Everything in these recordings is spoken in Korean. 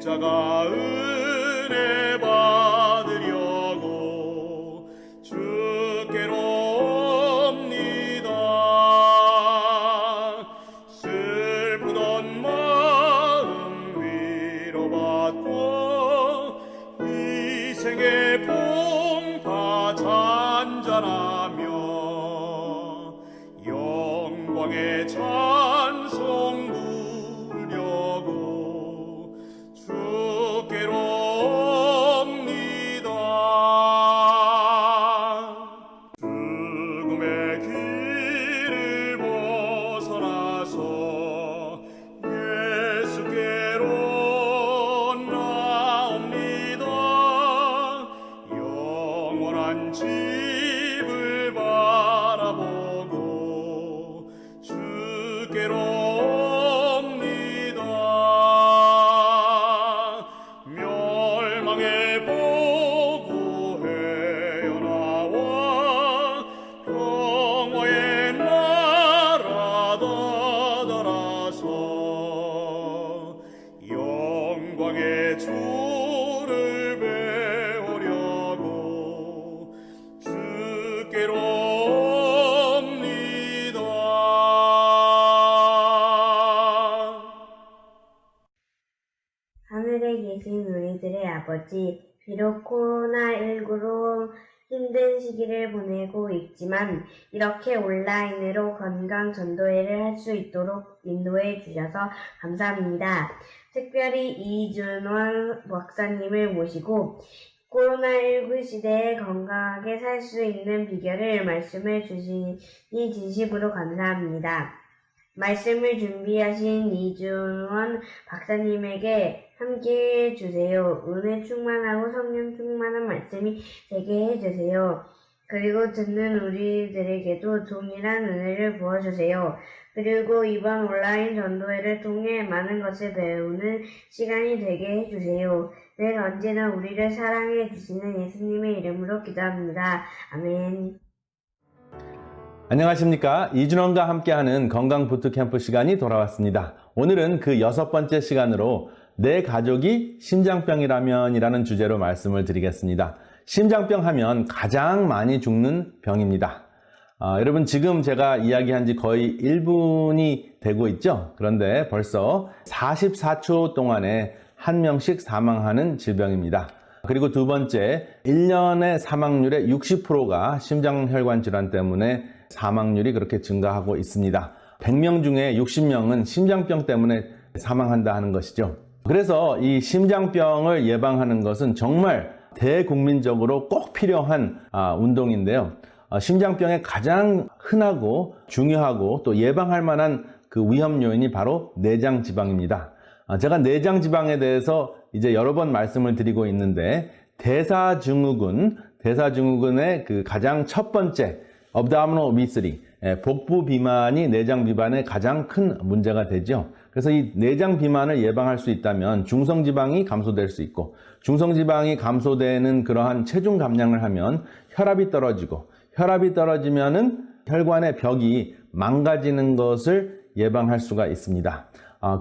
십자가 은혜 받으려고 주께로 옵니다. 슬프던 마음 위로받고 희생의 봉파 잔잔하며 영광의 찬송 부르려고 주께로 옵니다. 죽음의 길을 벗어나서 예수께로 나옵니다. 영원한 집을 바라보고 주께로 옵니다. 멸망의 보고 헤어나와 평화의 나라 다다라서 영광의 주를 배우려고 주께로 옵니다. 하늘에 계신 우리들의 아버지, 비록 코로나19로 힘든 시기를 보내고 있지만 이렇게 온라인으로 건강 전도회를 할 수 있도록 인도해 주셔서 감사합니다. 특별히 이준원 박사님을 모시고 코로나19 시대에 건강하게 살 수 있는 비결을 말씀해 주시니 진심으로 감사합니다. 말씀을 준비하신 이준원 박사님에게 함께해 주세요. 은혜 충만하고 성령 충만한 말씀이 되게 해주세요. 그리고 듣는 우리들에게도 동일한 은혜를 부어주세요. 그리고 이번 온라인 전도회를 통해 많은 것을 배우는 시간이 되게 해주세요. 늘 언제나 우리를 사랑해 주시는 예수님의 이름으로 기도합니다. 아멘. 안녕하십니까. 이준원과 함께하는 건강 부트캠프 시간이 돌아왔습니다. 오늘은 그 6번째 시간으로 내 가족이 심장병이라면 이라는 주제로 말씀을 드리겠습니다. 심장병 하면 가장 많이 죽는 병입니다. 여러분 지금 제가 이야기한 지 거의 1분이 되고 있죠. 그런데 벌써 44초 동안에 한 명씩 사망하는 질병입니다. 그리고 두 번째, 1년의 사망률의 60%가 심장혈관 질환 때문에 사망률이 그렇게 증가하고 있습니다. 100명 중에 60명은 심장병 때문에 사망한다 하는 것이죠. 그래서 이 심장병을 예방하는 것은 정말 대국민적으로 꼭 필요한 운동인데요. 심장병의 가장 흔하고 중요하고 또 예방할 만한 그 위험 요인이 바로 내장지방입니다. 제가 내장지방에 대해서 이제 여러 번 말씀을 드리고 있는데 대사증후군의 그 가장 첫 번째 abdominal obesity, 복부 비만이 내장 비만의 가장 큰 문제가 되죠. 그래서 이 내장 비만을 예방할 수 있다면 중성지방이 감소될 수 있고, 중성지방이 감소되는 그러한 체중 감량을 하면 혈압이 떨어지고, 혈압이 떨어지면은 혈관의 벽이 망가지는 것을 예방할 수가 있습니다.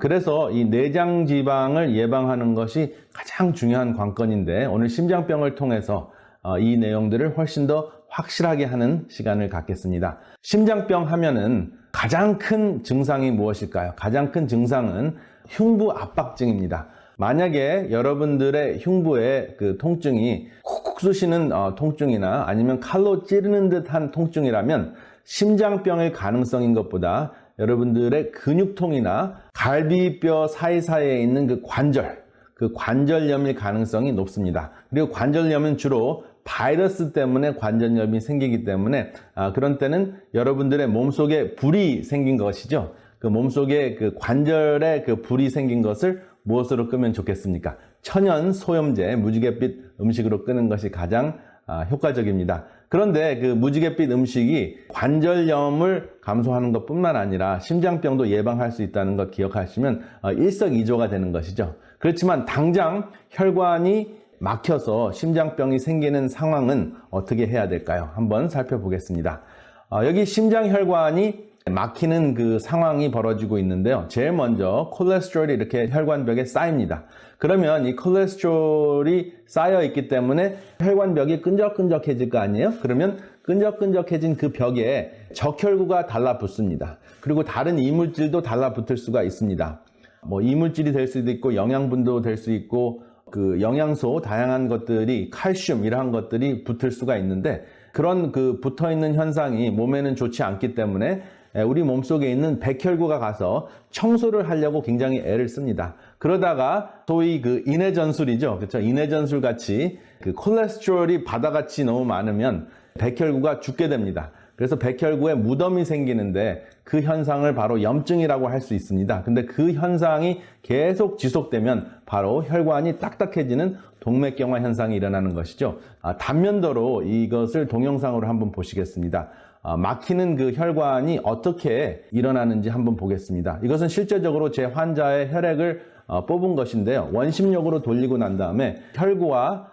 그래서 이 내장 지방을 예방하는 것이 가장 중요한 관건인데, 오늘 심장병을 통해서 이 내용들을 훨씬 더 확실하게 하는 시간을 갖겠습니다. 심장병 하면은 가장 큰 증상이 무엇일까요? 가장 큰 증상은 흉부 압박증입니다. 만약에 여러분들의 흉부에 그 통증이 쿡쿡 쑤시는 통증이나 아니면 칼로 찌르는 듯한 통증이라면 심장병의 가능성인 것보다 여러분들의 근육통이나 갈비뼈 사이사이에 있는 그 관절, 그 관절염일 가능성이 높습니다. 그리고 관절염은 주로 바이러스 때문에 관절염이 생기기 때문에 그런 때는 여러분들의 몸속에 불이 생긴 것이죠. 그 몸속에 그 관절에 그 불이 생긴 것을 무엇으로 끄면 좋겠습니까? 천연 소염제, 무지갯빛 음식으로 끄는 것이 가장 효과적입니다. 그런데 그 무지갯빛 음식이 관절염을 감소하는 것뿐만 아니라 심장병도 예방할 수 있다는 것 기억하시면 일석이조가 되는 것이죠. 그렇지만 당장 혈관이 막혀서 심장병이 생기는 상황은 어떻게 해야 될까요? 한번 살펴보겠습니다. 여기 심장혈관이 막히는 그 상황이 벌어지고 있는데요. 제일 먼저 콜레스테롤이 이렇게 혈관벽에 쌓입니다. 그러면 이 콜레스테롤이 쌓여 있기 때문에 혈관벽이 끈적끈적해질 거 아니에요? 그러면 끈적끈적해진 그 벽에 적혈구가 달라붙습니다. 그리고 다른 이물질도 달라붙을 수가 있습니다. 뭐 이물질이 될 수도 있고 영양분도 될 수 있고 그 영양소 다양한 것들이 칼슘 이러한 것들이 붙을 수가 있는데 그런 그 붙어있는 현상이 몸에는 좋지 않기 때문에 우리 몸속에 있는 백혈구가 가서 청소를 하려고 굉장히 애를 씁니다. 그러다가 소위 그 인해전술이죠. 그렇죠? 인해전술 같이 그 콜레스테롤이 바다같이 너무 많으면 백혈구가 죽게 됩니다. 그래서 백혈구에 무덤이 생기는데 그 현상을 바로 염증이라고 할 수 있습니다. 근데 그 현상이 계속 지속되면 바로 혈관이 딱딱해지는 동맥경화 현상이 일어나는 것이죠. 단면도로 이것을 동영상으로 한번 보시겠습니다. 막히는 그 혈관이 어떻게 일어나는지 한번 보겠습니다. 이것은 실제적으로 제 환자의 혈액을 뽑은 것인데요. 원심력으로 돌리고 난 다음에 혈구와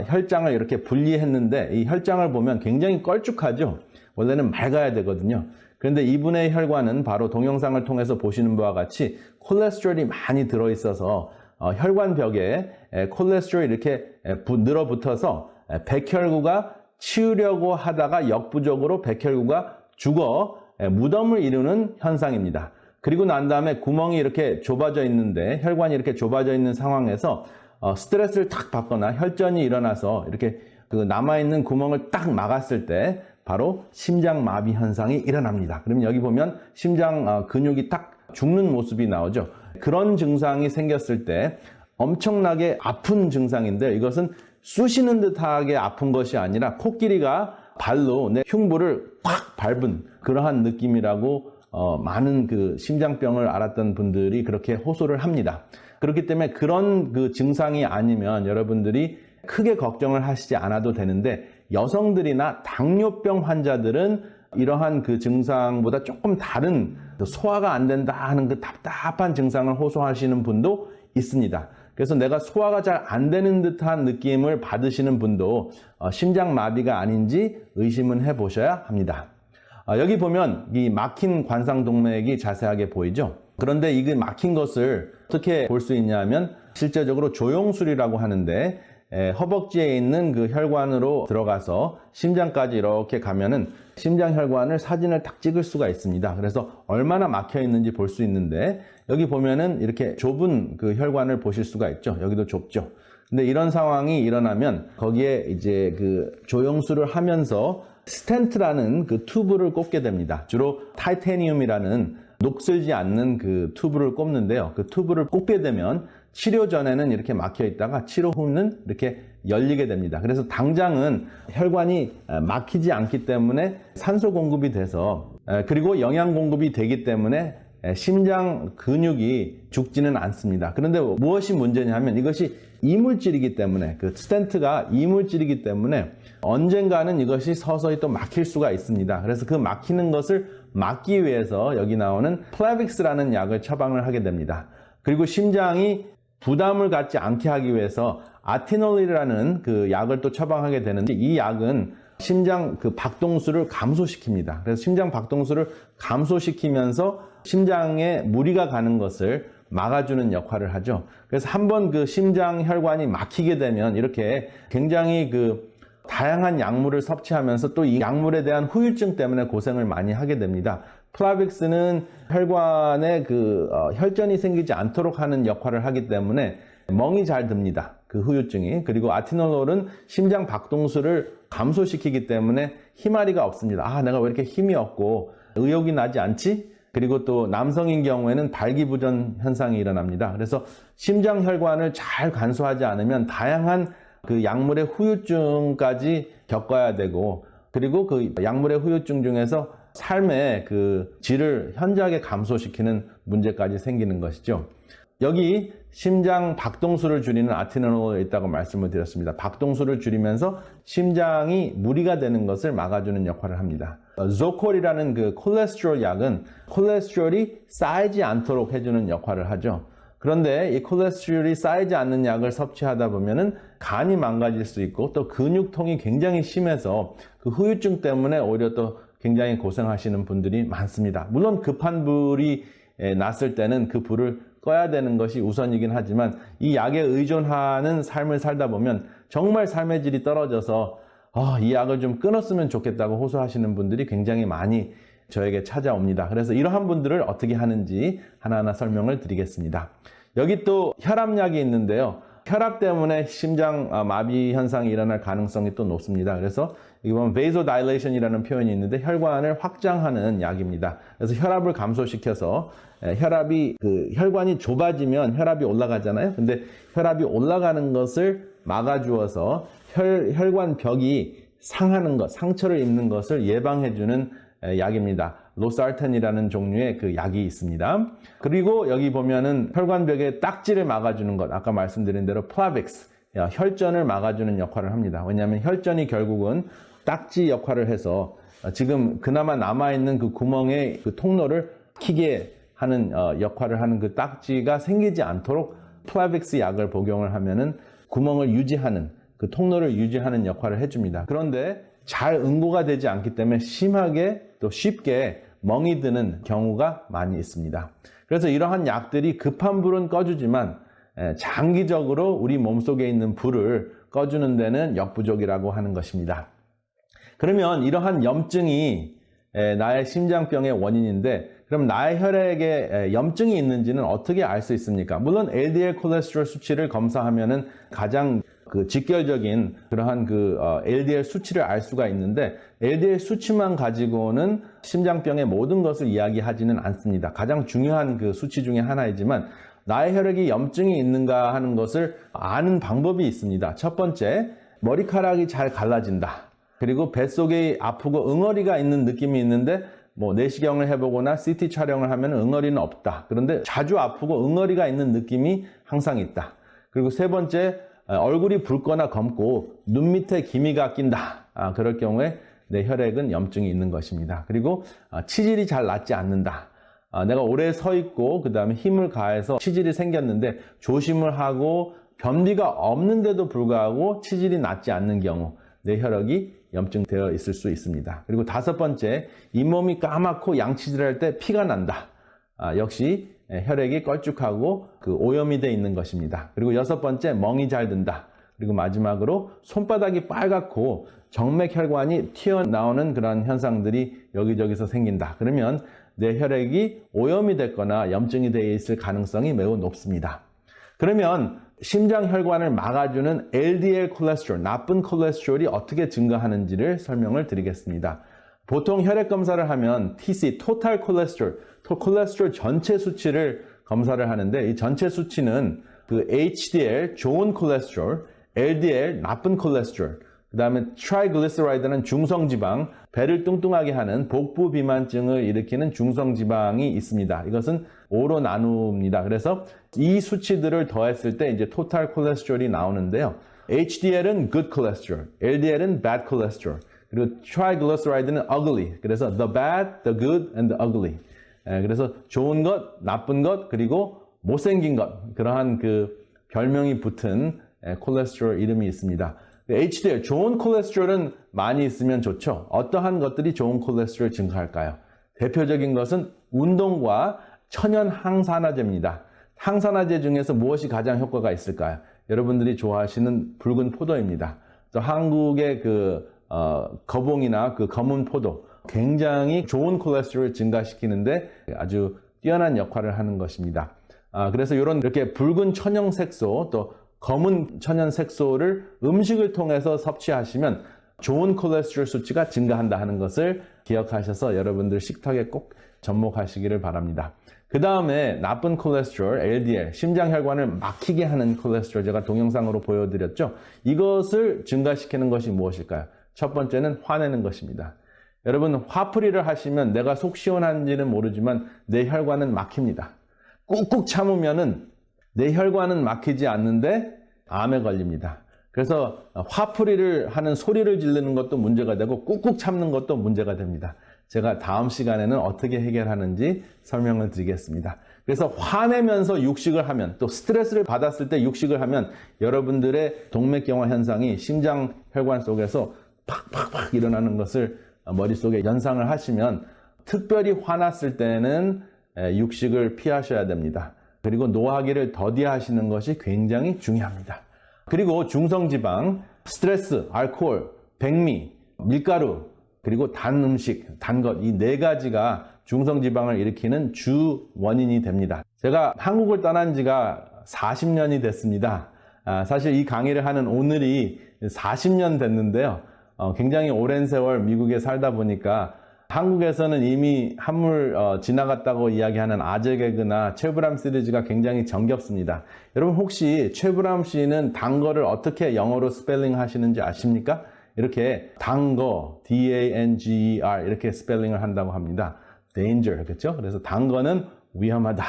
혈장을 이렇게 분리했는데 이 혈장을 보면 굉장히 걸쭉하죠. 원래는 맑아야 되거든요. 그런데 이분의 혈관은 바로 동영상을 통해서 보시는 바와 같이 콜레스테롤이 많이 들어있어서 혈관벽에 콜레스테롤이 이렇게 늘어붙어서 백혈구가 치우려고 하다가 역부족으로 백혈구가 죽어 무덤을 이루는 현상입니다. 그리고 난 다음에 구멍이 이렇게 좁아져 있는데 혈관이 이렇게 좁아져 있는 상황에서 스트레스를 탁 받거나 혈전이 일어나서 이렇게 그 남아있는 구멍을 딱 막았을 때 바로 심장마비 현상이 일어납니다. 그러면 여기 보면 심장 근육이 딱 죽는 모습이 나오죠. 그런 증상이 생겼을 때 엄청나게 아픈 증상인데 이것은 쑤시는 듯하게 아픈 것이 아니라 코끼리가 발로 내 흉부를 꽉 밟은 그러한 느낌이라고 많은 그 심장병을 앓았던 분들이 그렇게 호소를 합니다. 그렇기 때문에 그런 그 증상이 아니면 여러분들이 크게 걱정을 하시지 않아도 되는데 여성들이나 당뇨병 환자들은 이러한 그 증상보다 조금 다른 소화가 안 된다 하는 그 답답한 증상을 호소하시는 분도 있습니다. 그래서 내가 소화가 잘 안 되는 듯한 느낌을 받으시는 분도 심장마비가 아닌지 의심은 해보셔야 합니다. 여기 보면 이 막힌 관상동맥이 자세하게 보이죠. 그런데 이 막힌 것을 어떻게 볼 수 있냐면 실제적으로 조영술이라고 하는데 허벅지에 있는 그 혈관으로 들어가서 심장까지 이렇게 가면은 심장혈관을 사진을 딱 찍을 수가 있습니다. 그래서 얼마나 막혀 있는지 볼 수 있는데 여기 보면은 이렇게 좁은 그 혈관을 보실 수가 있죠. 여기도 좁죠. 근데 이런 상황이 일어나면 거기에 이제 그 조영술을 하면서 스텐트라는 그 튜브를 꼽게 됩니다. 주로 타이타늄이라는 녹슬지 않는 그 튜브를 꼽는데요. 그 튜브를 꼽게 되면 치료 전에는 이렇게 막혀 있다가 치료 후는 이렇게 열리게 됩니다. 그래서 당장은 혈관이 막히지 않기 때문에 산소 공급이 돼서 그리고 영양 공급이 되기 때문에 심장 근육이 죽지는 않습니다. 그런데 무엇이 문제냐면 이것이 이물질이기 때문에 그 스텐트가 이물질이기 때문에 언젠가는 이것이 서서히 또 막힐 수가 있습니다. 그래서 그 막히는 것을 막기 위해서 여기 나오는 플라빅스라는 약을 처방을 하게 됩니다. 그리고 심장이 부담을 갖지 않게 하기 위해서 아테놀이라는 그 약을 또 처방하게 되는데 이 약은 심장 그 박동수를 감소시킵니다. 그래서 심장 박동수를 감소시키면서 심장에 무리가 가는 것을 막아주는 역할을 하죠. 그래서 한번 그 심장 혈관이 막히게 되면 이렇게 굉장히 그 다양한 약물을 섭취하면서 또 이 약물에 대한 후유증 때문에 고생을 많이 하게 됩니다. 플라빅스는 혈관에 그 혈전이 생기지 않도록 하는 역할을 하기 때문에 멍이 잘 듭니다. 그 후유증이. 그리고 아티놀롤은 심장 박동수를 감소시키기 때문에 힘앓이가 없습니다. 아, 내가 왜 이렇게 힘이 없고 의욕이 나지 않지? 그리고 또 남성인 경우에는 발기부전 현상이 일어납니다. 그래서 심장혈관을 잘 간수하지 않으면 다양한 그 약물의 후유증까지 겪어야 되고, 그리고 그 약물의 후유증 중에서 삶의 그 질을 현저하게 감소시키는 문제까지 생기는 것이죠. 여기 심장 박동수를 줄이는 아테노가 있다고 말씀을 드렸습니다. 박동수를 줄이면서 심장이 무리가 되는 것을 막아주는 역할을 합니다. 조콜이라는 그 콜레스테롤 약은 콜레스테롤이 쌓이지 않도록 해주는 역할을 하죠. 그런데 이 콜레스테롤이 쌓이지 않는 약을 섭취하다 보면은 간이 망가질 수 있고 또 근육통이 굉장히 심해서 그 후유증 때문에 오히려 또 굉장히 고생하시는 분들이 많습니다. 물론 급한 불이 났을 때는 그 불을 꺼야 되는 것이 우선이긴 하지만 이 약에 의존하는 삶을 살다 보면 정말 삶의 질이 떨어져서 이 약을 좀 끊었으면 좋겠다고 호소하시는 분들이 굉장히 많이 저에게 찾아옵니다. 그래서 이러한 분들을 어떻게 하는지 하나하나 설명을 드리겠습니다. 여기 또 혈압약이 있는데요. 혈압 때문에 심장 마비 현상이 일어날 가능성이 또 높습니다. 그래서 이건 vasodilation이라는 표현이 있는데 혈관을 확장하는 약입니다. 그래서 혈압을 감소시켜서 혈관이 좁아지면 혈압이 올라가잖아요. 근데 혈압이 올라가는 것을 막아주어서 혈관 벽이 상하는 것, 상처를 입는 것을 예방해주는 약입니다. 로사르텐이라는 종류의 그 약이 있습니다. 그리고 여기 보면은 혈관벽의 딱지를 막아주는 것, 아까 말씀드린 대로 플라빅스, 혈전을 막아주는 역할을 합니다. 왜냐하면 혈전이 결국은 딱지 역할을 해서 지금 그나마 남아있는 그 구멍의 그 통로를 키게 하는 역할을 하는 그 딱지가 생기지 않도록 플라빅스 약을 복용을 하면은 구멍을 유지하는, 그 통로를 유지하는 역할을 해줍니다. 그런데 잘 응고가 되지 않기 때문에 심하게 또 쉽게 멍이 드는 경우가 많이 있습니다. 그래서 이러한 약들이 급한 불은 꺼주지만 장기적으로 우리 몸속에 있는 불을 꺼주는 데는 역부족이라고 하는 것입니다. 그러면 이러한 염증이 나의 심장병의 원인인데 그럼 나의 혈액에 염증이 있는지는 어떻게 알 수 있습니까? 물론 LDL 콜레스테롤 수치를 검사하면은 가장 그 직결적인 그러한 그 LDL 수치를 알 수가 있는데 LDL 수치만 가지고는 심장병의 모든 것을 이야기하지는 않습니다. 가장 중요한 그 수치 중에 하나이지만 나의 혈액에 염증이 있는가 하는 것을 아는 방법이 있습니다. 첫 번째, 머리카락이 잘 갈라진다. 그리고 뱃속이 아프고 응어리가 있는 느낌이 있는데 내시경을 해보거나 CT 촬영을 하면 응어리는 없다. 그런데 자주 아프고 응어리가 있는 느낌이 항상 있다. 그리고 세 번째, 얼굴이 붉거나 검고 눈 밑에 기미가 낀다. 그럴 경우에 내 혈액은 염증이 있는 것입니다. 그리고 치질이 잘 낫지 않는다. 내가 오래 서 있고 그 다음에 힘을 가해서 치질이 생겼는데 조심을 하고 변비가 없는데도 불구하고 치질이 낫지 않는 경우 내 혈액이 염증되어 있을 수 있습니다. 그리고 다섯 번째, 잇몸이 까맣고 양치질할 때 피가 난다. 역시 혈액이 걸쭉하고 그 오염이 되어 있는 것입니다. 그리고 여섯 번째, 멍이 잘 든다. 그리고 마지막으로 손바닥이 빨갛고 정맥혈관이 튀어나오는 그런 현상들이 여기저기서 생긴다. 그러면 내 혈액이 오염이 됐거나 염증이 되어 있을 가능성이 매우 높습니다. 그러면 심장혈관을 막아주는 LDL 콜레스테롤, 나쁜 콜레스테롤이 어떻게 증가하는지를 설명을 드리겠습니다. 보통 혈액 검사를 하면 TC, 토탈 콜레스테롤, 콜레스테롤 전체 수치를 검사를 하는데 이 전체 수치는 그 HDL, 좋은 콜레스테롤, LDL, 나쁜 콜레스테롤, 그 다음에 트라이글리세라이드는 중성지방, 배를 뚱뚱하게 하는 복부 비만증을 일으키는 중성지방이 있습니다. 이것은 5로 나눕니다. 그래서 이 수치들을 더했을 때 이제 토탈 콜레스테롤이 나오는데요. HDL은 good cholesterol, LDL은 bad cholesterol, 그리고 triglyceride는 ugly. 그래서 the bad, the good, and the ugly. 그래서 좋은 것, 나쁜 것, 그리고 못생긴 것. 그러한 그 별명이 붙은 콜레스테롤 이름이 있습니다. HDL, 좋은 콜레스테롤은 많이 있으면 좋죠. 어떠한 것들이 좋은 콜레스테롤 증가할까요? 대표적인 것은 운동과 천연 항산화제입니다. 항산화제 중에서 무엇이 가장 효과가 있을까요? 여러분들이 좋아하시는 붉은 포도입니다. 또 한국의 그 거봉이나 그 검은 포도, 굉장히 좋은 콜레스테롤을 증가시키는데 아주 뛰어난 역할을 하는 것입니다. 그래서 이렇게 붉은 천연색소 또 검은 천연색소를 음식을 통해서 섭취하시면 좋은 콜레스테롤 수치가 증가한다 하는 것을 기억하셔서 여러분들 식탁에 꼭 접목하시기를 바랍니다. 그 다음에 나쁜 콜레스테롤, LDL, 심장혈관을 막히게 하는 콜레스테롤 제가 동영상으로 보여드렸죠. 이것을 증가시키는 것이 무엇일까요? 첫 번째는 화내는 것입니다. 여러분 화풀이를 하시면 내가 속 시원한지는 모르지만 내 혈관은 막힙니다. 꾹꾹 참으면은 내 혈관은 막히지 않는데 암에 걸립니다. 그래서 화풀이를 하는 소리를 지르는 것도 문제가 되고 꾹꾹 참는 것도 문제가 됩니다. 제가 다음 시간에는 어떻게 해결하는지 설명을 드리겠습니다. 그래서 화내면서 육식을 하면 또 스트레스를 받았을 때 육식을 하면 여러분들의 동맥경화 현상이 심장혈관 속에서 팍팍팍 일어나는 것을 머릿속에 연상을 하시면 특별히 화났을 때는 육식을 피하셔야 됩니다. 그리고 노하기를 더디하시는 것이 굉장히 중요합니다. 그리고 중성지방, 스트레스, 알코올, 백미, 밀가루, 그리고 단 음식, 단 것, 이 네 가지가 중성지방을 일으키는 주 원인이 됩니다. 제가 한국을 떠난 지가 40년이 됐습니다. 사실 이 강의를 하는 오늘이 40년 됐는데요. 굉장히 오랜 세월 미국에 살다 보니까 한국에서는 이미 한물 지나갔다고 이야기하는 아재 개그나 최불암 시리즈가 굉장히 정겹습니다. 여러분 혹시 최불암 씨는 단 거를 어떻게 영어로 스펠링 하시는지 아십니까? 이렇게 단거, D-A-N-G-E-R 이렇게 스펠링을 한다고 합니다. danger, 그렇죠? 그래서 단 거는 위험하다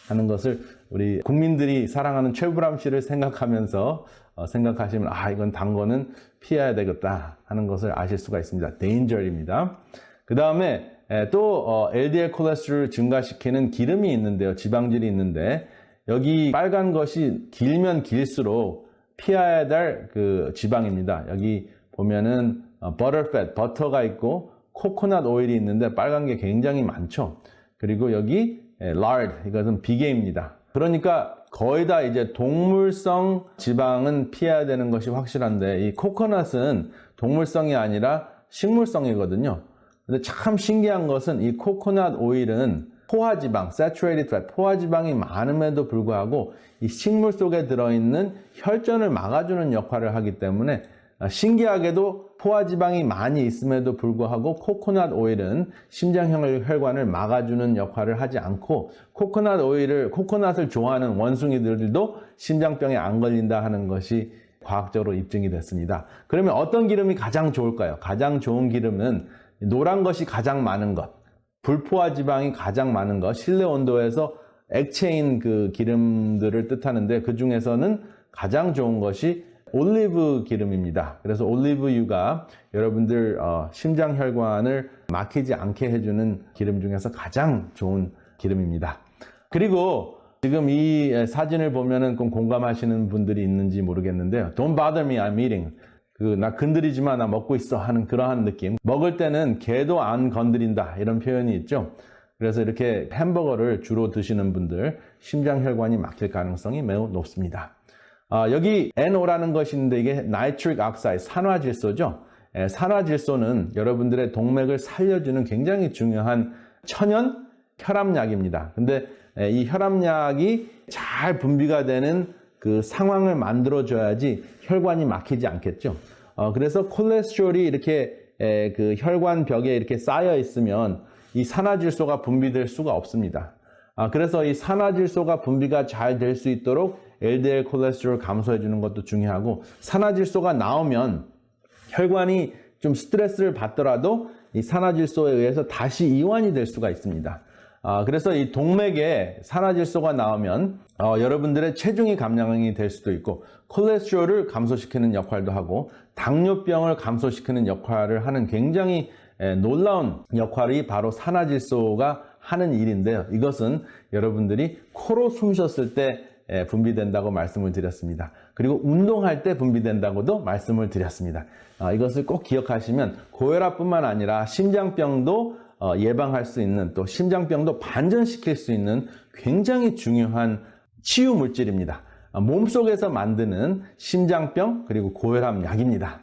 하는 것을 우리 국민들이 사랑하는 최불암 씨를 생각하면서 생각하시면 이건 단 거는 피해야 되겠다 하는 것을 아실 수가 있습니다. danger입니다. 그 다음에 또 LDL 콜레스테롤을 증가시키는 기름이 있는데요. 지방질이 있는데 여기 빨간 것이 길면 길수록 피해야 될 그 지방입니다. 여기 보면은 버터팻, 버터가 있고 코코넛 오일이 있는데 빨간 게 굉장히 많죠. 그리고 여기 lard, 이것은 비계입니다. 그러니까 거의 다 이제 동물성 지방은 피해야 되는 것이 확실한데 이 코코넛은 동물성이 아니라 식물성이거든요. 근데 참 신기한 것은 이 코코넛 오일은 포화지방, saturated fat, 포화지방이 많음에도 불구하고 이 식물 속에 들어있는 혈전을 막아주는 역할을 하기 때문에 신기하게도 포화지방이 많이 있음에도 불구하고 코코넛 오일은 심장혈관을 막아주는 역할을 하지 않고 코코넛을 좋아하는 원숭이들도 심장병에 안 걸린다 하는 것이 과학적으로 입증이 됐습니다. 그러면 어떤 기름이 가장 좋을까요? 가장 좋은 기름은 노란 것이 가장 많은 것, 불포화 지방이 가장 많은 것, 실내 온도에서 액체인 그 기름들을 뜻하는데 그 중에서는 가장 좋은 것이 올리브 기름입니다. 그래서 올리브유가 여러분들 심장혈관을 막히지 않게 해주는 기름 중에서 가장 좋은 기름입니다. 그리고 지금 이 사진을 보면은 좀 공감하시는 분들이 있는지 모르겠는데요. Don't bother me, I'm eating. 나 건드리지 마, 나 먹고 있어 하는 그러한 느낌. 먹을 때는 개도 안 건드린다 이런 표현이 있죠. 그래서 이렇게 햄버거를 주로 드시는 분들 심장혈관이 막힐 가능성이 매우 높습니다. 여기 NO라는 것이 있는데 이게 나이트릭 옥사이드, 산화질소죠. 산화질소는 여러분들의 동맥을 살려주는 굉장히 중요한 천연 혈압약입니다. 근데 이 혈압약이 잘 분비가 되는 그 상황을 만들어줘야지 혈관이 막히지 않겠죠. 그래서 콜레스테롤이 이렇게 그 혈관 벽에 이렇게 쌓여 있으면 이 산화질소가 분비될 수가 없습니다. 그래서 이 산화질소가 분비가 잘 될 수 있도록 LDL 콜레스테롤 감소해 주는 것도 중요하고 산화질소가 나오면 혈관이 좀 스트레스를 받더라도 이 산화질소에 의해서 다시 이완이 될 수가 있습니다. 그래서 이 동맥에 산화질소가 나오면 여러분들의 체중이 감량이 될 수도 있고 콜레스테롤을 감소시키는 역할도 하고 당뇨병을 감소시키는 역할을 하는 굉장히 놀라운 역할이 바로 산화질소가 하는 일인데요. 이것은 여러분들이 코로 숨 쉬었을 때 분비된다고 말씀을 드렸습니다. 그리고 운동할 때 분비된다고도 말씀을 드렸습니다. 이것을 꼭 기억하시면 고혈압뿐만 아니라 심장병도 예방할 수 있는 또 심장병도 반전시킬 수 있는 굉장히 중요한 치유 물질입니다. 몸속에서 만드는 심장병 그리고 고혈압 약입니다.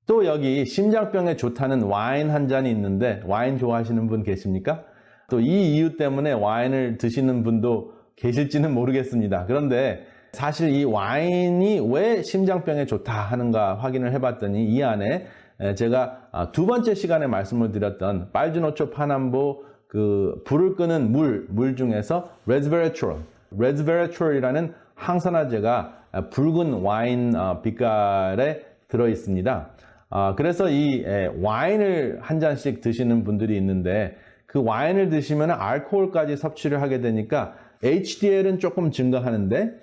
또 여기 심장병에 좋다는 와인 한 잔이 있는데 와인 좋아하시는 분 계십니까? 또 이 이유 때문에 와인을 드시는 분도 계실지는 모르겠습니다. 그런데 사실 이 와인이 왜 심장병에 좋다 하는가 확인을 해봤더니 이 안에 제가 두 번째 시간에 말씀을 드렸던 빨주노초 파남보 그 불을 끄는 물 중에서 레스베라트롤이라는 항산화제가 붉은 와인 빛깔에 들어 있습니다. 그래서 이 와인을 한 잔씩 드시는 분들이 있는데 그 와인을 드시면 알코올까지 섭취를 하게 되니까 HDL은 조금 증가하는데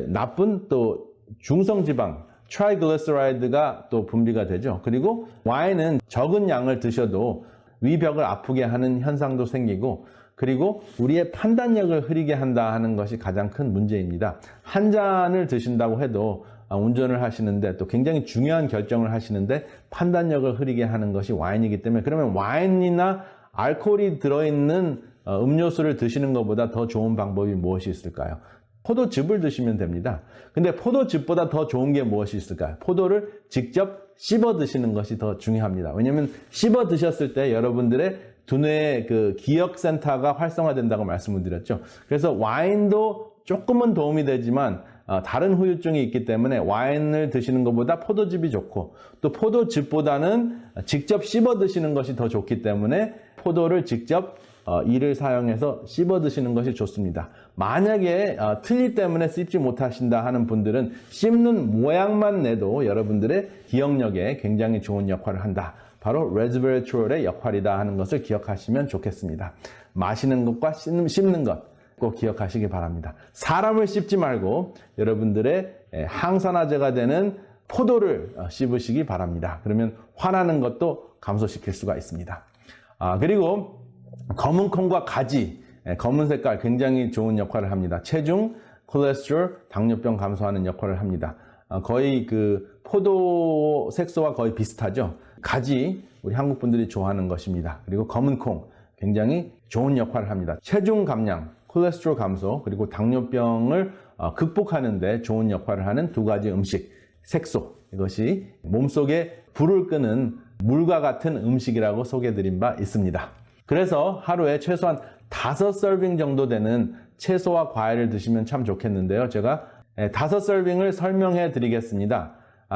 나쁜 또 중성지방 트라이글리세라이드가 또 분비가 되죠. 그리고 와인은 적은 양을 드셔도 위벽을 아프게 하는 현상도 생기고 그리고 우리의 판단력을 흐리게 한다 하는 것이 가장 큰 문제입니다. 한 잔을 드신다고 해도 운전을 하시는데 또 굉장히 중요한 결정을 하시는데 판단력을 흐리게 하는 것이 와인이기 때문에 그러면 와인이나 알코올이 들어있는 음료수를 드시는 것보다 더 좋은 방법이 무엇이 있을까요? 포도즙을 드시면 됩니다. 근데 포도즙보다 더 좋은 게 무엇이 있을까요? 포도를 직접 씹어 드시는 것이 더 중요합니다. 왜냐하면 씹어 드셨을 때 여러분들의 두뇌의 그 기억센터가 활성화된다고 말씀을 드렸죠. 그래서 와인도 조금은 도움이 되지만 다른 후유증이 있기 때문에 와인을 드시는 것보다 포도즙이 좋고 또 포도즙보다는 직접 씹어 드시는 것이 더 좋기 때문에 포도를 직접 이를 사용해서 씹어 드시는 것이 좋습니다. 만약에 틀니 때문에 씹지 못하신다 하는 분들은 씹는 모양만 내도 여러분들의 기억력에 굉장히 좋은 역할을 한다. 바로 레스베라트롤의 역할이다 하는 것을 기억하시면 좋겠습니다. 마시는 것과 씹는 것 꼭 기억하시기 바랍니다. 사람을 씹지 말고 여러분들의 항산화제가 되는 포도를 씹으시기 바랍니다. 그러면 화나는 것도 감소시킬 수가 있습니다. 그리고 검은 콩과 가지, 검은 색깔 굉장히 좋은 역할을 합니다. 체중, 콜레스테롤, 당뇨병 감소하는 역할을 합니다. 거의 그 포도 색소와 거의 비슷하죠. 가지, 우리 한국 분들이 좋아하는 것입니다. 그리고 검은 콩, 굉장히 좋은 역할을 합니다. 체중 감량, 콜레스테롤 감소, 그리고 당뇨병을 극복하는 데 좋은 역할을 하는 두 가지 음식, 색소, 이것이 몸속에 불을 끄는 물과 같은 음식이라고 소개해드린 바 있습니다. 그래서 하루에 최소한 5서빙 정도 되는 채소와 과일을 드시면 참 좋겠는데요. 제가 5서빙을 설명해 드리겠습니다.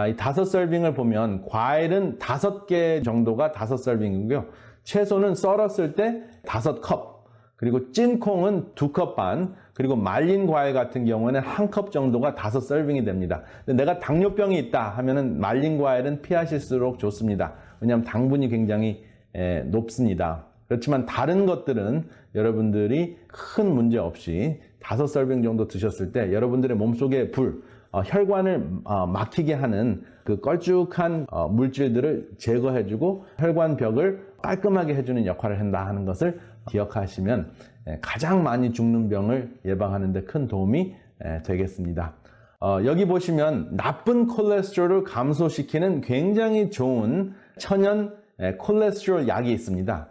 이 5서빙을 보면 과일은 5개 정도가 5서빙이고요. 채소는 썰었을 때 5컵, 그리고 찐콩은 2컵 반, 그리고 말린 과일 같은 경우에는 1컵 정도가 5서빙이 됩니다. 근데 내가 당뇨병이 있다 하면은 말린 과일은 피하실수록 좋습니다. 왜냐하면 당분이 굉장히 높습니다. 그렇지만 다른 것들은 여러분들이 큰 문제 없이 5서빙 정도 드셨을 때 여러분들의 몸속에 불, 혈관을 막히게 하는 그 걸쭉한 물질들을 제거해주고 혈관벽을 깔끔하게 해주는 역할을 한다 하는 것을 기억하시면 가장 많이 죽는 병을 예방하는 데 큰 도움이 되겠습니다. 여기 보시면 나쁜 콜레스테롤을 감소시키는 굉장히 좋은 천연 콜레스테롤 약이 있습니다.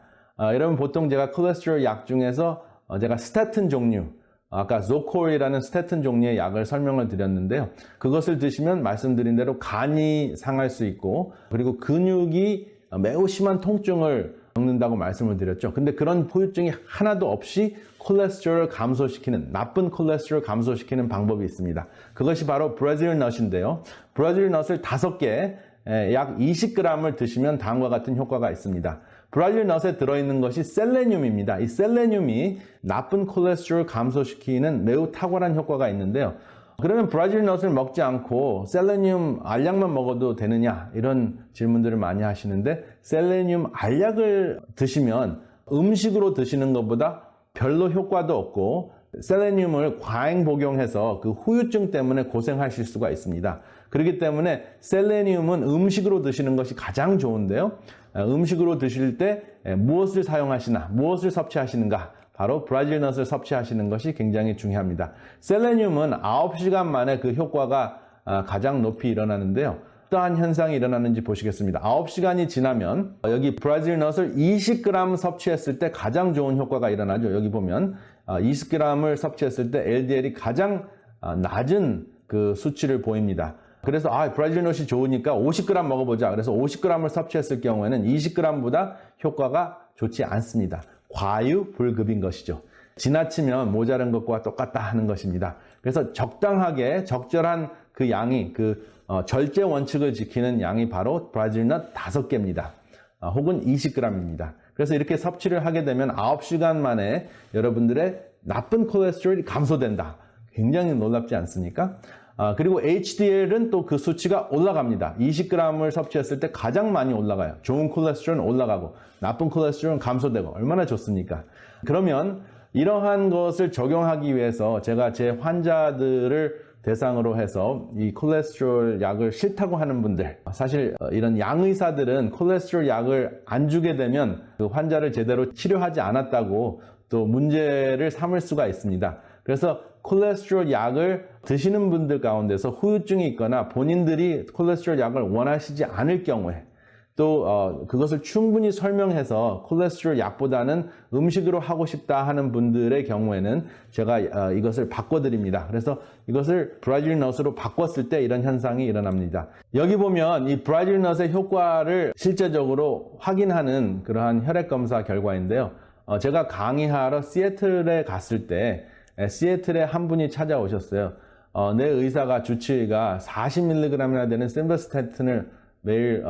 여러분 보통 제가 콜레스테롤 약 중에서 제가 스타틴 종류, 아까 조콜이라는 스타틴 종류의 약을 설명을 드렸는데요. 그것을 드시면 말씀드린 대로 간이 상할 수 있고 그리고 근육이 매우 심한 통증을 겪는다고 말씀을 드렸죠. 근데 그런 후유증이 하나도 없이 콜레스테롤을 감소시키는, 나쁜 콜레스테롤을 감소시키는 방법이 있습니다. 그것이 바로 브라질 넛인데요. 브라질 넛을 5개, 약 20g을 드시면 다음과 같은 효과가 있습니다. 브라질 넛에 들어있는 것이 셀레늄입니다. 이 셀레늄이 나쁜 콜레스테롤을 감소시키는 매우 탁월한 효과가 있는데요. 그러면 브라질 넛을 먹지 않고 셀레늄 알약만 먹어도 되느냐? 이런 질문들을 많이 하시는데 셀레늄 알약을 드시면 음식으로 드시는 것보다 별로 효과도 없고 셀레늄을 과잉 복용해서 그 후유증 때문에 고생하실 수가 있습니다. 그렇기 때문에 셀레늄은 음식으로 드시는 것이 가장 좋은데요. 음식으로 드실 때 무엇을 사용하시나, 무엇을 섭취하시는가? 바로 브라질 넛을 섭취하시는 것이 굉장히 중요합니다. 셀레늄은 9시간 만에 그 효과가 가장 높이 일어나는데요. 어떠한 현상이 일어나는지 보시겠습니다. 9시간이 지나면 여기 브라질 넛을 20g 섭취했을 때 가장 좋은 효과가 일어나죠. 여기 보면 20g을 섭취했을 때 LDL이 가장 낮은 그 수치를 보입니다. 그래서 브라질 넛이 좋으니까 50g 먹어보자. 그래서 50g을 섭취했을 경우에는 20g보다 효과가 좋지 않습니다. 과유불급인 것이죠. 지나치면 모자란 것과 똑같다 하는 것입니다. 그래서 적당하게 적절한 그 양이 절제 원칙을 지키는 양이 바로 브라질 넛 5개입니다. 혹은 20g입니다. 그래서 이렇게 섭취를 하게 되면 9시간 만에 여러분들의 나쁜 콜레스테롤이 감소된다. 굉장히 놀랍지 않습니까? 그리고 HDL은 또 그 수치가 올라갑니다. 20g을 섭취했을 때 가장 많이 올라가요. 좋은 콜레스테롤은 올라가고 나쁜 콜레스테롤은 감소되고 얼마나 좋습니까? 그러면 이러한 것을 적용하기 위해서 제가 제 환자들을 대상으로 해서 이 콜레스테롤 약을 싫다고 하는 분들, 사실 이런 양의사들은 콜레스테롤 약을 안 주게 되면 그 환자를 제대로 치료하지 않았다고 또 문제를 삼을 수가 있습니다. 그래서 콜레스테롤 약을 드시는 분들 가운데서 후유증이 있거나 본인들이 콜레스테롤 약을 원하시지 않을 경우에 또 그것을 충분히 설명해서 콜레스테롤 약보다는 음식으로 하고 싶다 하는 분들의 경우에는 제가 이것을 바꿔드립니다. 그래서 이것을 브라질 넛으로 바꿨을 때 이런 현상이 일어납니다. 여기 보면 이 브라질 넛의 효과를 실제적으로 확인하는 그러한 혈액검사 결과인데요. 제가 강의하러 시애틀에 갔을 때 시애틀에 한 분이 찾아오셨어요. 내 의사가 주치의가 40mg이나 되는 심바스타틴을 매일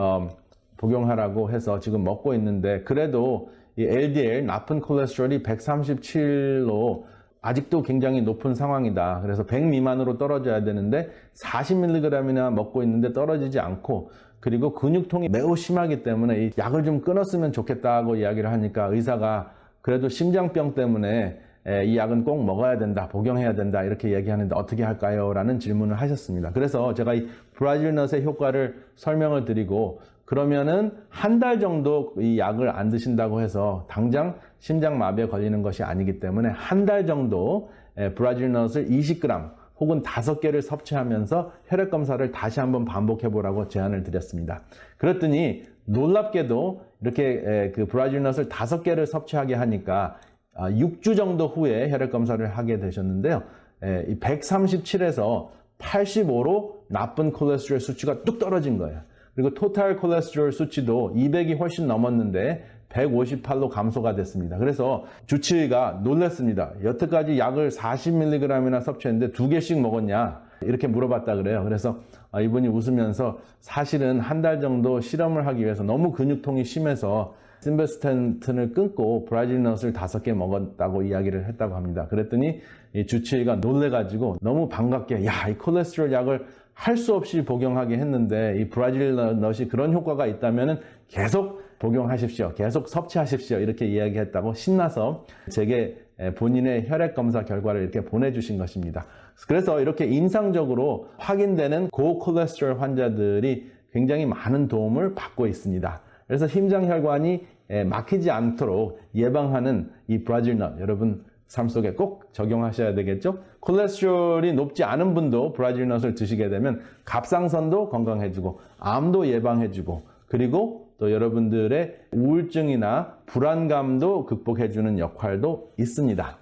복용하라고 해서 지금 먹고 있는데 그래도 이 LDL 나쁜 콜레스테롤이 137로 아직도 굉장히 높은 상황이다. 그래서 100 미만으로 떨어져야 되는데 40mg이나 먹고 있는데 떨어지지 않고 그리고 근육통이 매우 심하기 때문에 이 약을 좀 끊었으면 좋겠다고 이야기를 하니까 의사가 그래도 심장병 때문에 이 약은 꼭 먹어야 된다, 복용해야 된다 이렇게 얘기하는데 어떻게 할까요? 라는 질문을 하셨습니다. 그래서 제가 이 브라질 넛의 효과를 설명을 드리고 그러면은 한 달 정도 이 약을 안 드신다고 해서 당장 심장마비에 걸리는 것이 아니기 때문에 한 달 정도 브라질 넛을 20g 혹은 5개를 섭취하면서 혈액검사를 다시 한번 반복해 보라고 제안을 드렸습니다. 그랬더니 놀랍게도 이렇게 그 브라질 넛을 5개를 섭취하게 하니까 6주 정도 후에 혈액검사를 하게 되셨는데요. 137에서 85로 나쁜 콜레스테롤 수치가 뚝 떨어진 거예요. 그리고 토탈 콜레스테롤 수치도 200이 훨씬 넘었는데 158로 감소가 됐습니다. 그래서 주치의가 놀랐습니다. 여태까지 약을 40mg이나 섭취했는데 2개씩 먹었냐? 이렇게 물어봤다 그래요. 그래서 이분이 웃으면서 사실은 한 달 정도 실험을 하기 위해서 너무 근육통이 심해서 심바스타틴을 끊고 브라질 넛을 5개 먹었다고 이야기를 했다고 합니다. 그랬더니 이 주치의가 놀래가지고 너무 반갑게 이 콜레스테롤 약을 할 수 없이 복용하게 했는데 이 브라질 넛이 그런 효과가 있다면 계속 복용하십시오. 계속 섭취하십시오. 이렇게 이야기했다고 신나서 제게 본인의 혈액검사 결과를 이렇게 보내주신 것입니다. 그래서 이렇게 임상적으로 확인되는 고콜레스테롤 환자들이 굉장히 많은 도움을 받고 있습니다. 그래서 심장혈관이 막히지 않도록 예방하는 이 브라질 넛 여러분 삶 속에 꼭 적용하셔야 되겠죠? 콜레스테롤이 높지 않은 분도 브라질 넛을 드시게 되면 갑상선도 건강해지고 암도 예방해주고 그리고 또 여러분들의 우울증이나 불안감도 극복해주는 역할도 있습니다.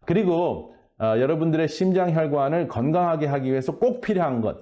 그리고 여러분들의 심장혈관을 건강하게 하기 위해서 꼭 필요한 것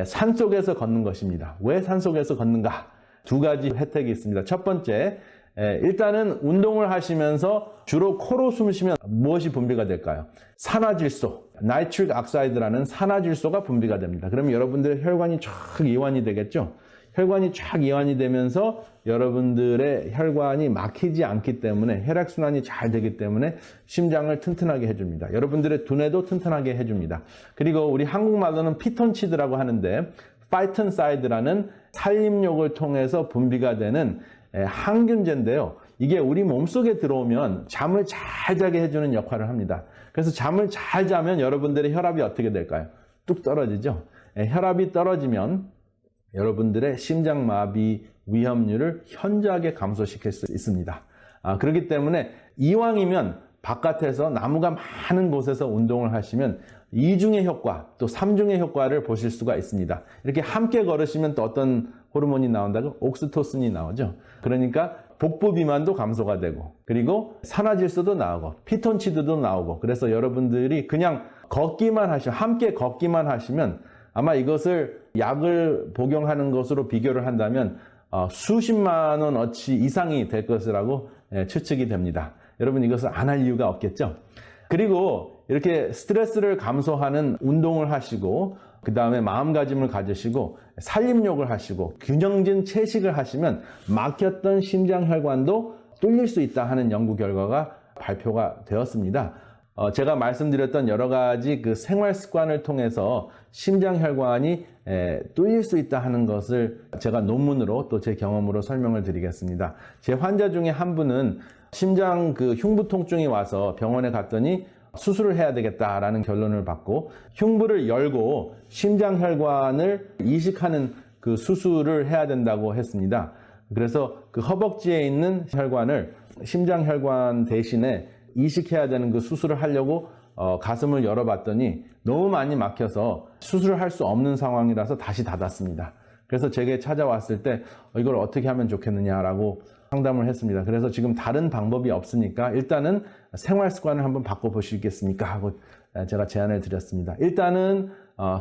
산속에서 걷는 것입니다. 왜 산속에서 걷는가? 2가지 혜택이 있습니다. 첫 번째, 일단은 운동을 하시면서 주로 코로 숨 쉬면 무엇이 분비가 될까요? 산화질소, 나이트릭 옥사이드라는 산화질소가 분비가 됩니다. 그러면 여러분들의 혈관이 쫙 이완이 되겠죠? 혈관이 쫙 이완이 되면서 여러분들의 혈관이 막히지 않기 때문에 혈액순환이 잘 되기 때문에 심장을 튼튼하게 해줍니다. 여러분들의 두뇌도 튼튼하게 해줍니다. 그리고 우리 한국말로는 피톤치드라고 하는데 파이턴사이드라는 살림욕을 통해서 분비가 되는 항균제인데요. 이게 우리 몸속에 들어오면 잠을 잘 자게 해주는 역할을 합니다. 그래서 잠을 잘 자면 여러분들의 혈압이 어떻게 될까요? 뚝 떨어지죠. 혈압이 떨어지면 여러분들의 심장마비 위험률을 현저하게 감소시킬 수 있습니다. 그렇기 때문에 이왕이면 바깥에서 나무가 많은 곳에서 운동을 하시면 2중의 효과 또 3중의 효과를 보실 수가 있습니다. 이렇게 함께 걸으시면 또 어떤 호르몬이 나온다고? 옥시토신이 나오죠. 그러니까 복부 비만도 감소가 되고 그리고 산화질소도 나오고 피톤치드도 나오고 그래서 여러분들이 그냥 걷기만 하시면 함께 걷기만 하시면 아마 이것을 약을 복용하는 것으로 비교를 한다면 수십만 원어치 이상이 될 것이라고 추측이 됩니다. 여러분 이것을 안 할 이유가 없겠죠. 그리고 이렇게 스트레스를 감소하는 운동을 하시고 그 다음에 마음가짐을 가지시고 살림욕을 하시고 균형진 채식을 하시면 막혔던 심장혈관도 뚫릴 수 있다 하는 연구 결과가 발표가 되었습니다. 제가 말씀드렸던 여러 가지 그 생활 습관을 통해서 심장혈관이 뚫릴 수 있다 하는 것을 제가 논문으로 또 제 경험으로 설명을 드리겠습니다. 제 환자 중에 한 분은 심장 그 흉부 통증이 와서 병원에 갔더니 수술을 해야 되겠다라는 결론을 받고 흉부를 열고 심장혈관을 이식하는 그 수술을 해야 된다고 했습니다. 그래서 그 허벅지에 있는 혈관을 심장혈관 대신에 이식해야 되는 그 수술을 하려고 가슴을 열어봤더니 너무 많이 막혀서 수술을 할 수 없는 상황이라서 다시 닫았습니다. 그래서 제게 찾아왔을 때 이걸 어떻게 하면 좋겠느냐라고 상담을 했습니다. 그래서 지금 다른 방법이 없으니까 일단은 생활 습관을 한번 바꿔보시겠습니까 하고 제가 제안을 드렸습니다. 일단은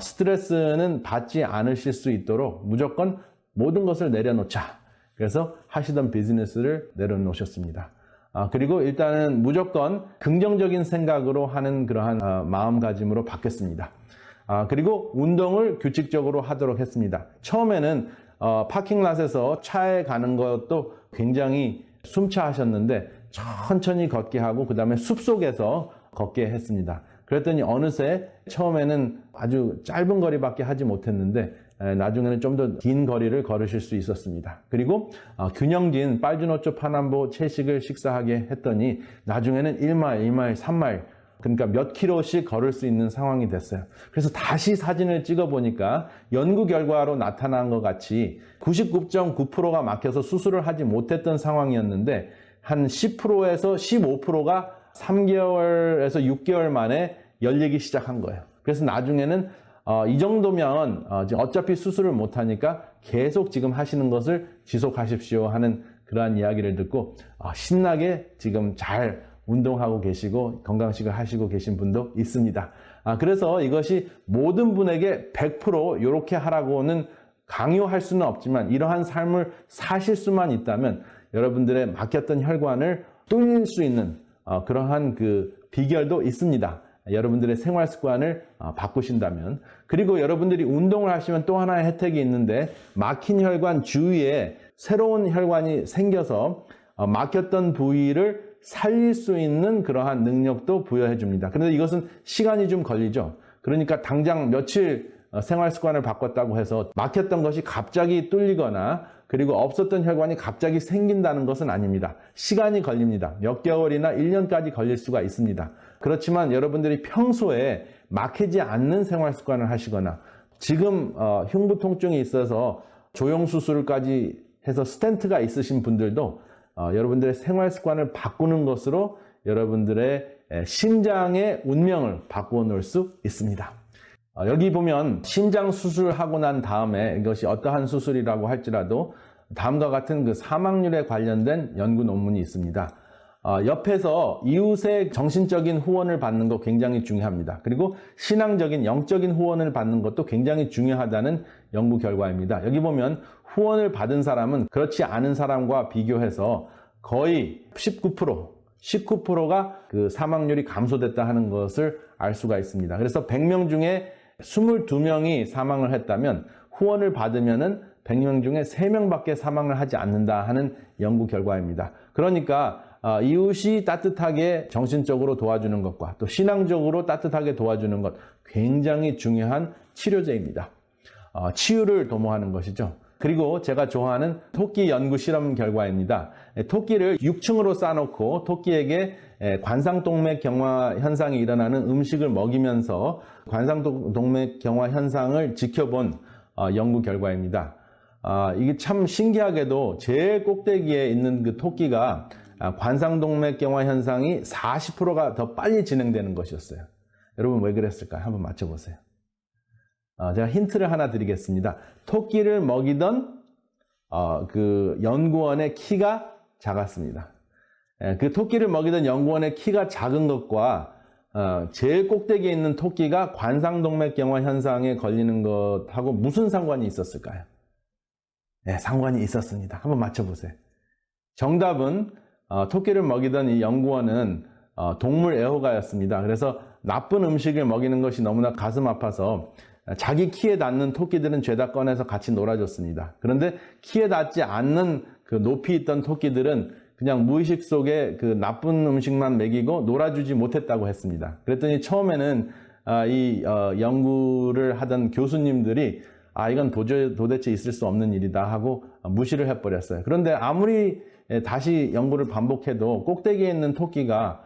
스트레스는 받지 않으실 수 있도록 무조건 모든 것을 내려놓자. 그래서 하시던 비즈니스를 내려놓으셨습니다. 그리고 일단은 무조건 긍정적인 생각으로 하는 그러한 마음가짐으로 바뀌었습니다. 그리고 운동을 규칙적으로 하도록 했습니다. 처음에는 파킹랏에서 차에 가는 것도 굉장히 숨차하셨는데 천천히 걷게 하고 그 다음에 숲속에서 걷게 했습니다. 그랬더니 어느새 처음에는 아주 짧은 거리밖에 하지 못했는데 나중에는 좀 더 긴 거리를 걸으실 수 있었습니다. 그리고 균형진 빨주노초 파남보 채식을 식사하게 했더니 나중에는 1마일, 2마일, 3마일 그러니까 몇 킬로씩 걸을 수 있는 상황이 됐어요. 그래서 다시 사진을 찍어보니까 연구 결과로 나타난 것 같이 99.9%가 막혀서 수술을 하지 못했던 상황이었는데 한 10%에서 15%가 3개월에서 6개월 만에 열리기 시작한 거예요. 그래서 나중에는 이 정도면 어차피 수술을 못하니까 계속 지금 하시는 것을 지속하십시오 하는 그러한 이야기를 듣고 신나게 지금 잘 운동하고 계시고 건강식을 하시고 계신 분도 있습니다. 그래서 이것이 모든 분에게 100% 이렇게 하라고는 강요할 수는 없지만 이러한 삶을 사실 수만 있다면 여러분들의 막혔던 혈관을 뚫릴 수 있는 그러한 그 비결도 있습니다. 여러분들의 생활 습관을 바꾸신다면. 그리고 여러분들이 운동을 하시면 또 하나의 혜택이 있는데 막힌 혈관 주위에 새로운 혈관이 생겨서 막혔던 부위를 살릴 수 있는 그러한 능력도 부여해 줍니다. 그런데 이것은 시간이 좀 걸리죠. 그러니까 당장 며칠 생활 습관을 바꿨다고 해서 막혔던 것이 갑자기 뚫리거나 그리고 없었던 혈관이 갑자기 생긴다는 것은 아닙니다. 시간이 걸립니다. 몇 개월이나 1년까지 걸릴 수가 있습니다. 그렇지만 여러분들이 평소에 막히지 않는 생활 습관을 하시거나 지금 흉부 통증이 있어서 조영 수술까지 해서 스텐트가 있으신 분들도 여러분들의 생활 습관을 바꾸는 것으로 여러분들의 심장의 운명을 바꾸어 놓을 수 있습니다. 여기 보면 심장 수술하고 난 다음에 이것이 어떠한 수술이라고 할지라도 다음과 같은 그 사망률에 관련된 연구 논문이 있습니다. 옆에서 이웃의 정신적인 후원을 받는 거 굉장히 중요합니다. 그리고 신앙적인 영적인 후원을 받는 것도 굉장히 중요하다는 연구 결과입니다. 여기 보면 후원을 받은 사람은 그렇지 않은 사람과 비교해서 거의 19%가 그 사망률이 감소됐다 하는 것을 알 수가 있습니다. 그래서 100명 중에 22명이 사망을 했다면 후원을 받으면은 100명 중에 3명밖에 사망을 하지 않는다 하는 연구 결과입니다. 그러니까 이웃이 따뜻하게 정신적으로 도와주는 것과 또 신앙적으로 따뜻하게 도와주는 것 굉장히 중요한 치료제입니다. 치유를 도모하는 것이죠. 그리고 제가 좋아하는 토끼 연구 실험 결과입니다. 토끼를 6층으로 쌓아놓고 토끼에게 관상동맥 경화 현상이 일어나는 음식을 먹이면서 관상동맥 경화 현상을 지켜본 연구 결과입니다. 이게 참 신기하게도 제일 꼭대기에 있는 그 토끼가 관상동맥 경화 현상이 40%가 더 빨리 진행되는 것이었어요. 여러분 왜 그랬을까요? 한번 맞춰보세요. 제가 힌트를 하나 드리겠습니다. 토끼를 먹이던 그 연구원의 키가 작았습니다. 그 토끼를 먹이던 연구원의 키가 작은 것과 제일 꼭대기에 있는 토끼가 관상동맥 경화 현상에 걸리는 것하고 무슨 상관이 있었을까요? 네, 상관이 있었습니다. 한번 맞춰보세요. 정답은 토끼를 먹이던 이 연구원은 동물 애호가였습니다. 그래서 나쁜 음식을 먹이는 것이 너무나 가슴 아파서 자기 키에 닿는 토끼들은 죄다 꺼내서 같이 놀아줬습니다. 그런데 키에 닿지 않는 그 높이 있던 토끼들은 그냥 무의식 속에 그 나쁜 음식만 먹이고 놀아주지 못했다고 했습니다. 그랬더니 처음에는 연구를 하던 교수님들이 이건 도대체 있을 수 없는 일이다 하고 무시를 해버렸어요. 그런데 아무리 다시 연구를 반복해도 꼭대기에 있는 토끼가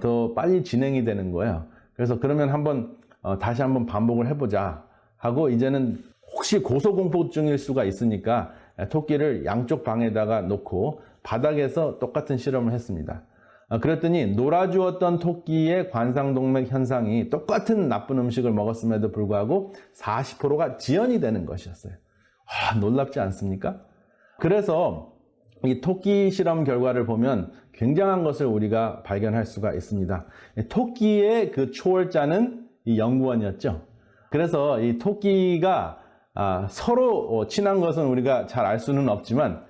더 빨리 진행이 되는 거예요. 그래서 그러면 다시 한번 반복을 해보자 하고 이제는 혹시 고소공포증일 수가 있으니까 토끼를 양쪽 방에다가 놓고 바닥에서 똑같은 실험을 했습니다. 그랬더니 놀아주었던 토끼의 관상동맥 현상이 똑같은 나쁜 음식을 먹었음에도 불구하고 40%가 지연이 되는 것이었어요. 놀랍지 않습니까? 그래서 이 토끼 실험 결과를 보면 굉장한 것을 우리가 발견할 수가 있습니다. 토끼의 그 초월자는 이 연구원이었죠. 그래서 이 토끼가 서로 친한 것은 우리가 잘 알 수는 없지만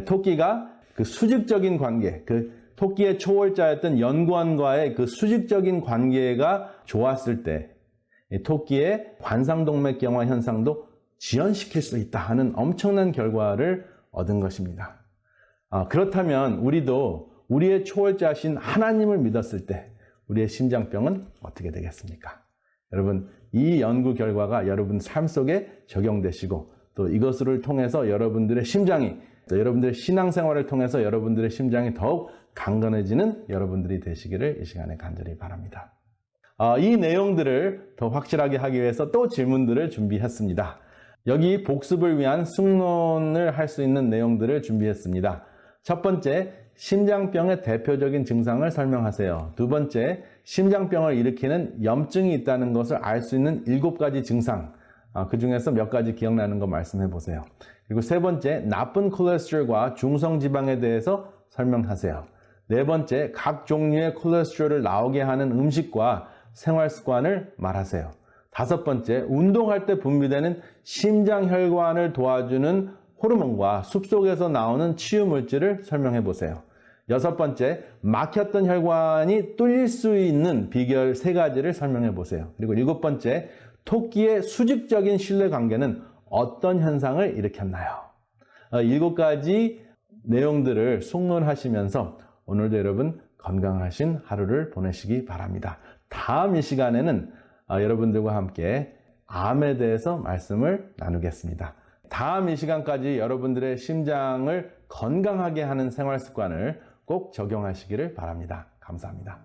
토끼가 그 수직적인 관계, 그 토끼의 초월자였던 연구원과의 그 수직적인 관계가 좋았을 때 토끼의 관상동맥경화 현상도 지연시킬 수 있다 하는 엄청난 결과를 얻은 것입니다. 그렇다면 우리도 우리의 초월자신 하나님을 믿었을 때 우리의 심장병은 어떻게 되겠습니까? 여러분, 이 연구 결과가 여러분 삶 속에 적용되시고 또 이것을 통해서 여러분들의 심장이 또 여러분들의 신앙생활을 통해서 여러분들의 심장이 더욱 강건해지는 여러분들이 되시기를 이 시간에 간절히 바랍니다. 이 내용들을 더 확실하게 하기 위해서 또 질문들을 준비했습니다. 여기 복습을 위한 숙론을 할 수 있는 내용들을 준비했습니다. 첫 번째, 심장병의 대표적인 증상을 설명하세요. 두 번째, 심장병을 일으키는 염증이 있다는 것을 알 수 있는 7가지 증상, 그 중에서 몇 가지 기억나는 거 말씀해 보세요. 그리고 세 번째, 나쁜 콜레스테롤과 중성지방에 대해서 설명하세요. 네 번째, 각 종류의 콜레스테롤을 나오게 하는 음식과 생활 습관을 말하세요. 다섯 번째, 운동할 때 분비되는 심장혈관을 도와주는 호르몬과 숲속에서 나오는 치유물질을 설명해 보세요. 여섯 번째, 막혔던 혈관이 뚫릴 수 있는 비결 3가지를 설명해 보세요. 그리고 일곱 번째, 토끼의 수직적인 신뢰관계는 어떤 현상을 일으켰나요? 7가지 내용들을 숙론하시면서 오늘도 여러분 건강하신 하루를 보내시기 바랍니다. 다음 이 시간에는 여러분들과 함께 암에 대해서 말씀을 나누겠습니다. 다음 이 시간까지 여러분들의 심장을 건강하게 하는 생활 습관을 꼭 적용하시기를 바랍니다. 감사합니다.